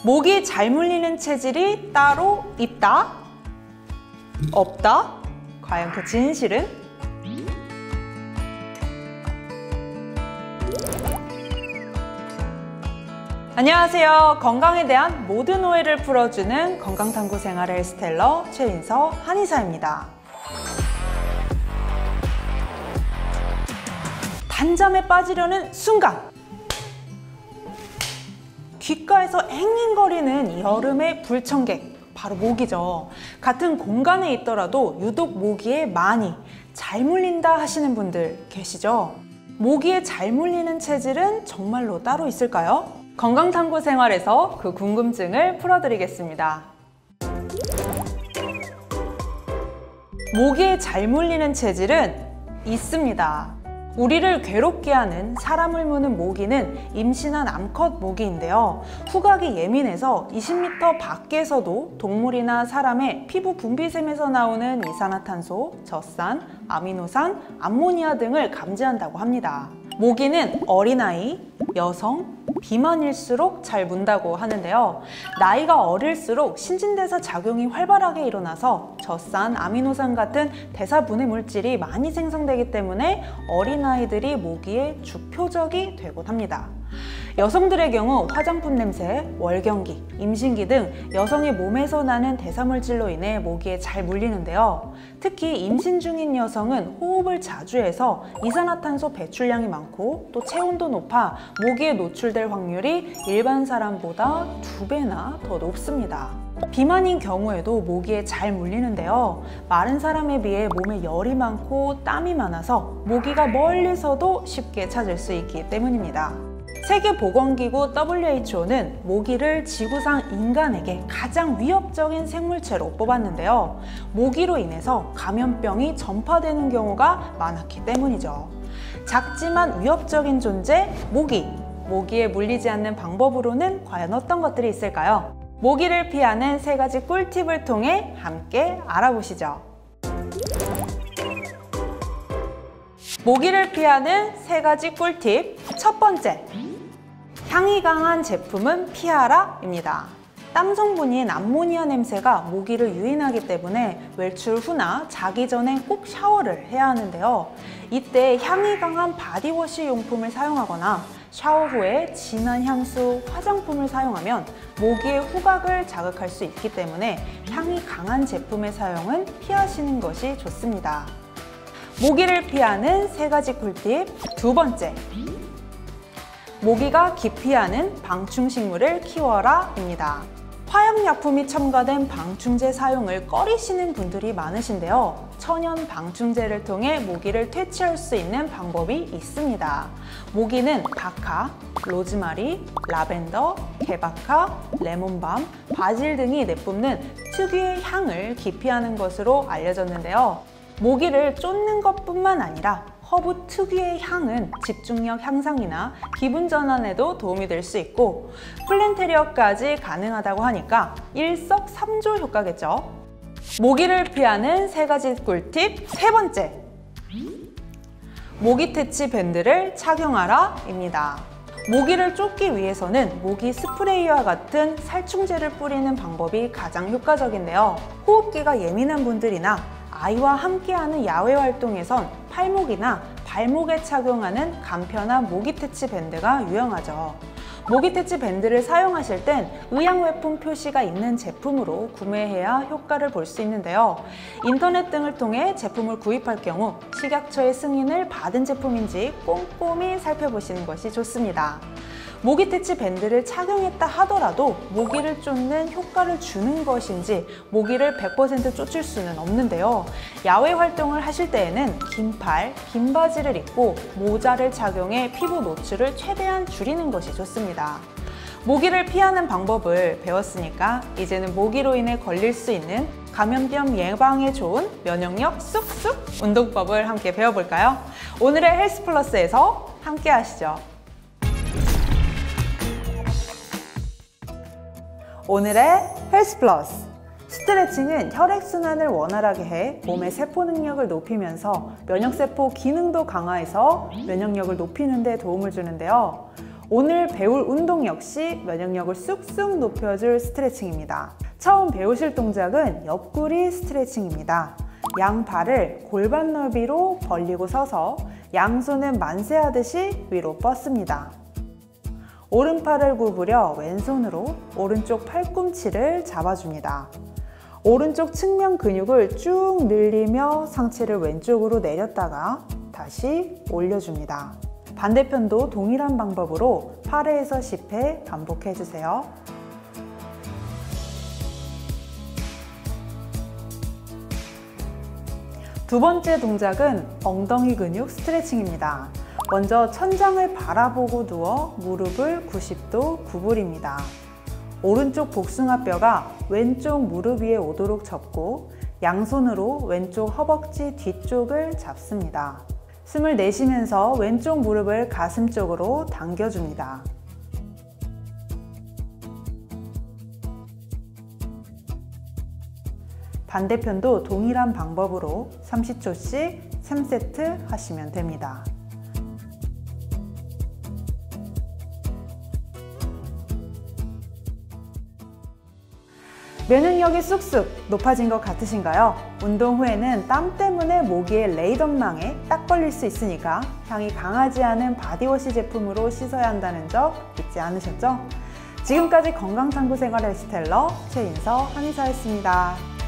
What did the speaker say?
모기 잘 물리는 체질이 따로 있다? 없다? 과연 그 진실은? 안녕하세요. 건강에 대한 모든 오해를 풀어주는 건강탐구 생활 헬스테일러 최인서 한의사입니다. 단잠에 빠지려는 순간 귓가에서 앵앵거리는 여름의 불청객, 바로 모기죠. 같은 공간에 있더라도 유독 모기에 많이 잘 물린다 하시는 분들 계시죠? 모기에 잘 물리는 체질은 정말로 따로 있을까요? 건강탐구 생활에서 그 궁금증을 풀어드리겠습니다. 모기에 잘 물리는 체질은 있습니다. 우리를 괴롭게 하는 사람을 무는 모기는 임신한 암컷 모기인데요. 후각이 예민해서 20m 밖에서도 동물이나 사람의 피부 분비샘에서 나오는 이산화탄소, 젖산, 아미노산, 암모니아 등을 감지한다고 합니다. 모기는 어린아이, 여성, 비만일수록 잘 문다고 하는데요. 나이가 어릴수록 신진대사 작용이 활발하게 일어나서 젖산, 아미노산 같은 대사 분해 물질이 많이 생성되기 때문에 어린아이들이 모기의 주표적이 되곤 합니다. 여성들의 경우 화장품 냄새, 월경기, 임신기 등 여성의 몸에서 나는 대사물질로 인해 모기에 잘 물리는데요. 특히 임신 중인 여성은 호흡을 자주 해서 이산화탄소 배출량이 많고 또 체온도 높아 모기에 노출될 확률이 일반 사람보다 2배나 더 높습니다. 비만인 경우에도 모기에 잘 물리는데요. 마른 사람에 비해 몸에 열이 많고 땀이 많아서 모기가 멀리서도 쉽게 찾을 수 있기 때문입니다. 세계보건기구 WHO는 모기를 지구상 인간에게 가장 위협적인 생물체로 뽑았는데요. 모기로 인해서 감염병이 전파되는 경우가 많았기 때문이죠. 작지만 위협적인 존재, 모기. 모기에 물리지 않는 방법으로는 과연 어떤 것들이 있을까요? 모기를 피하는 3가지 꿀팁을 통해 함께 알아보시죠. 모기를 피하는 3가지 꿀팁. 첫 번째, 향이 강한 제품은 피하라 입니다. 땀 성분인 암모니아 냄새가 모기를 유인하기 때문에 외출 후나 자기 전에 꼭 샤워를 해야 하는데요. 이때 향이 강한 바디워시 용품을 사용하거나 샤워 후에 진한 향수, 화장품을 사용하면 모기의 후각을 자극할 수 있기 때문에 향이 강한 제품의 사용은 피하시는 것이 좋습니다. 모기를 피하는 3가지 꿀팁. 두 번째, 모기가 기피하는 방충식물을 키워라 입니다. 화학약품이 첨가된 방충제 사용을 꺼리시는 분들이 많으신데요. 천연 방충제를 통해 모기를 퇴치할 수 있는 방법이 있습니다. 모기는 박하, 로즈마리, 라벤더, 개박하, 레몬밤, 바질 등이 내뿜는 특유의 향을 기피하는 것으로 알려졌는데요. 모기를 쫓는 것뿐만 아니라 허브 특유의 향은 집중력 향상이나 기분 전환에도 도움이 될 수 있고 플랜테리어까지 가능하다고 하니까 일석삼조 효과겠죠. 모기를 피하는 3가지 꿀팁. 세 번째, 모기 퇴치 밴드를 착용하라 입니다. 모기를 쫓기 위해서는 모기 스프레이와 같은 살충제를 뿌리는 방법이 가장 효과적인데요. 호흡기가 예민한 분들이나 아이와 함께하는 야외 활동에선 팔목이나 발목에 착용하는 간편한 모기 퇴치 밴드가 유용하죠. 모기 퇴치 밴드를 사용하실 땐 의약외품 표시가 있는 제품으로 구매해야 효과를 볼 수 있는데요. 인터넷 등을 통해 제품을 구입할 경우 식약처의 승인을 받은 제품인지 꼼꼼히 살펴보시는 것이 좋습니다. 모기 퇴치 밴드를 착용했다 하더라도 모기를 쫓는 효과를 주는 것인지 모기를 100% 쫓을 수는 없는데요. 야외 활동을 하실 때에는 긴 팔, 긴 바지를 입고 모자를 착용해 피부 노출을 최대한 줄이는 것이 좋습니다. 모기를 피하는 방법을 배웠으니까 이제는 모기로 인해 걸릴 수 있는 감염병 예방에 좋은 면역력 쑥쑥 운동법을 함께 배워볼까요? 오늘의 헬스 플러스에서 함께 하시죠. 오늘의 헬스 플러스. 스트레칭은 혈액순환을 원활하게 해 몸의 세포 능력을 높이면서 면역세포 기능도 강화해서 면역력을 높이는 데 도움을 주는데요. 오늘 배울 운동 역시 면역력을 쑥쑥 높여줄 스트레칭입니다. 처음 배우실 동작은 옆구리 스트레칭입니다. 양발을 골반 너비로 벌리고 서서 양손은 만세하듯이 위로 뻗습니다. 오른팔을 구부려 왼손으로 오른쪽 팔꿈치를 잡아줍니다. 오른쪽 측면 근육을 쭉 늘리며 상체를 왼쪽으로 내렸다가 다시 올려줍니다. 반대편도 동일한 방법으로 8회에서 10회 반복해주세요. 두 번째 동작은 엉덩이 근육 스트레칭입니다. 먼저 천장을 바라보고 누워 무릎을 90도 구부립니다. 오른쪽 복숭아뼈가 왼쪽 무릎 위에 오도록 접고 양손으로 왼쪽 허벅지 뒤쪽을 잡습니다. 숨을 내쉬면서 왼쪽 무릎을 가슴 쪽으로 당겨줍니다. 반대편도 동일한 방법으로 30초씩 3세트 하시면 됩니다. 면역력이 쑥쑥 높아진 것 같으신가요? 운동 후에는 땀 때문에 모기의 레이덤망에 딱 걸릴 수 있으니까 향이 강하지 않은 바디워시 제품으로 씻어야 한다는 점 잊지 않으셨죠? 지금까지 건강탐구 생활 헬스텔러 최인서 한의사였습니다.